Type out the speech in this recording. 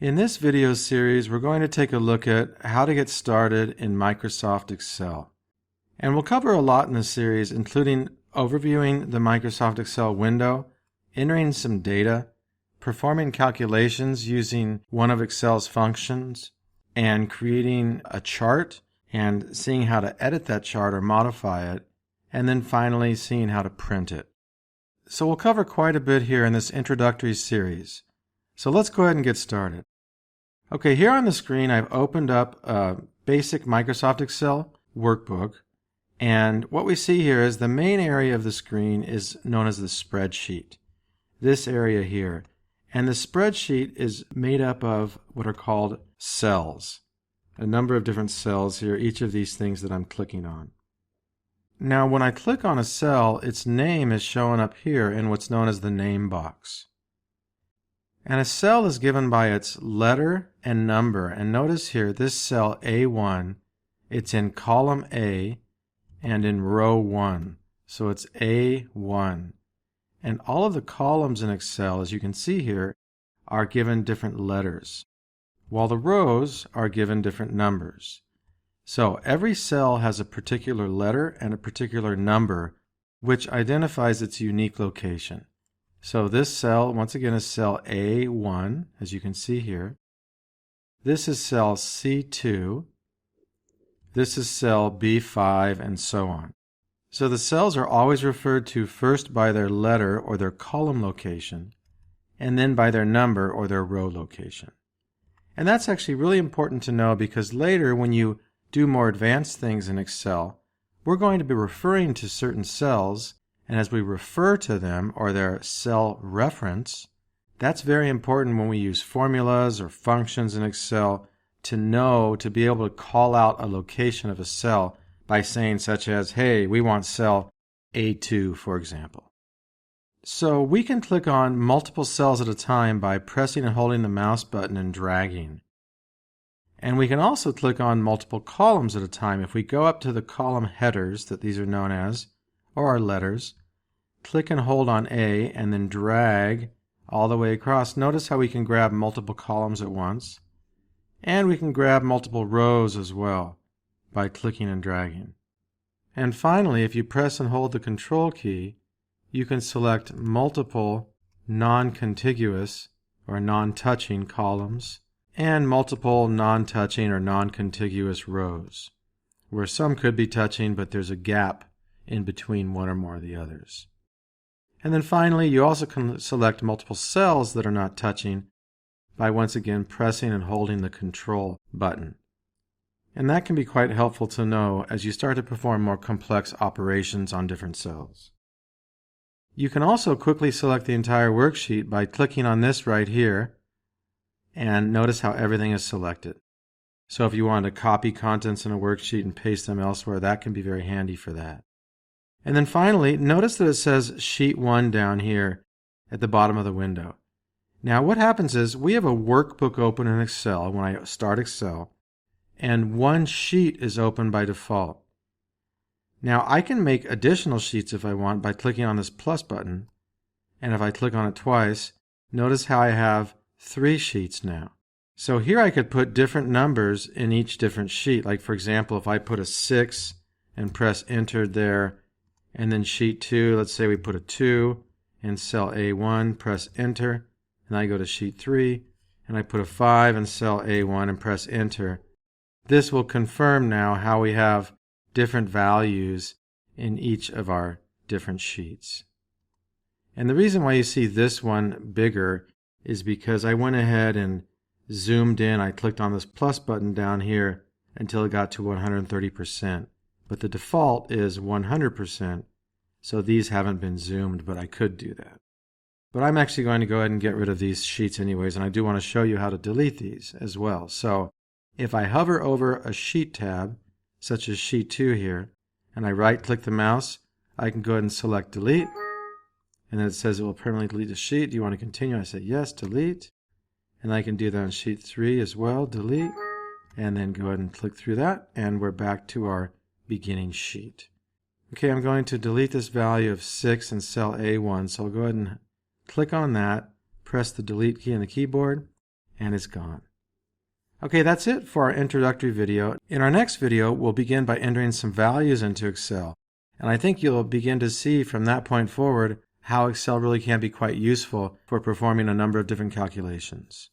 In this video series, we're going to take a look at how to get started in Microsoft Excel. And we'll cover a lot in this series, including overviewing the Microsoft Excel window, entering some data, performing calculations using one of Excel's functions, and creating a chart and seeing how to edit that chart or modify it, and then finally seeing how to print it. So we'll cover quite a bit here in this introductory series. So let's go ahead and get started. Okay, here on the screen I've opened up a basic Microsoft Excel workbook, and what we see here is the main area of the screen is known as the spreadsheet. This area here. And the spreadsheet is made up of what are called cells. A number of different cells here, each of these things that I'm clicking on. Now when I click on a cell, its name is shown up here in what's known as the name box. And a cell is given by its letter and number. And notice here, this cell A1, it's in column A and in row 1. So it's A1. And all of the columns in Excel, as you can see here, are given different letters, while the rows are given different numbers. So every cell has a particular letter and a particular number, which identifies its unique location. So this cell, once again, is cell A1, as you can see here. This is cell C2. This is cell B5, and so on. So the cells are always referred to first by their letter or their column location, and then by their number or their row location. And that's actually really important to know because later when you do more advanced things in Excel, we're going to be referring to certain cells, and as we refer to them, or their cell reference, that's very important when we use formulas or functions in Excel to know, to be able to call out a location of a cell by saying such as, hey, we want cell A2, for example. So we can click on multiple cells at a time by pressing and holding the mouse button and dragging. And we can also click on multiple columns at a time. If we go up to the column headers, that these are known as, or our letters, click and hold on A and then drag all the way across. Notice how we can grab multiple columns at once. And we can grab multiple rows as well by clicking and dragging. And finally, if you press and hold the Control key, you can select multiple non-contiguous or non-touching columns and multiple non-touching or non-contiguous rows, where some could be touching, but there's a gap in between one or more of the others. And then finally, you also can select multiple cells that are not touching by once again pressing and holding the Control button. And that can be quite helpful to know as you start to perform more complex operations on different cells. You can also quickly select the entire worksheet by clicking on this right here, and notice how everything is selected. So if you want to copy contents in a worksheet and paste them elsewhere, that can be very handy for that. And then finally, notice that it says Sheet 1 down here at the bottom of the window. Now what happens is we have a workbook open in Excel when I start Excel, and one sheet is open by default. Now I can make additional sheets if I want by clicking on this plus button, and if I click on it twice, notice how I have 3 sheets now. So here I could put different numbers in each different sheet. Like for example, if I put a 6 and press enter there, and then sheet 2, let's say we put a 2 in cell A1, press enter, and I go to sheet 3, and I put a 5 in cell A1 and press enter. This will confirm now how we have different values in each of our different sheets. And the reason why you see this one bigger is because I went ahead and zoomed in. I clicked on this plus button down here until it got to 130%. But the default is 100%, so these haven't been zoomed, but I could do that. But I'm actually going to go ahead and get rid of these sheets anyways, and I do want to show you how to delete these as well. So if I hover over a sheet tab, such as sheet 2 here, and I right-click the mouse, I can go ahead and select delete, and then it says it will permanently delete the sheet. Do you want to continue? I say yes, delete, and I can do that on sheet 3 as well, delete, and then go ahead and click through that, and we're back to our beginning sheet. Okay, I'm going to delete this value of 6 in cell A1, so I'll go ahead and click on that, press the delete key on the keyboard, and it's gone. Okay, that's it for our introductory video. In our next video, we'll begin by entering some values into Excel. And I think you'll begin to see from that point forward how Excel really can be quite useful for performing a number of different calculations.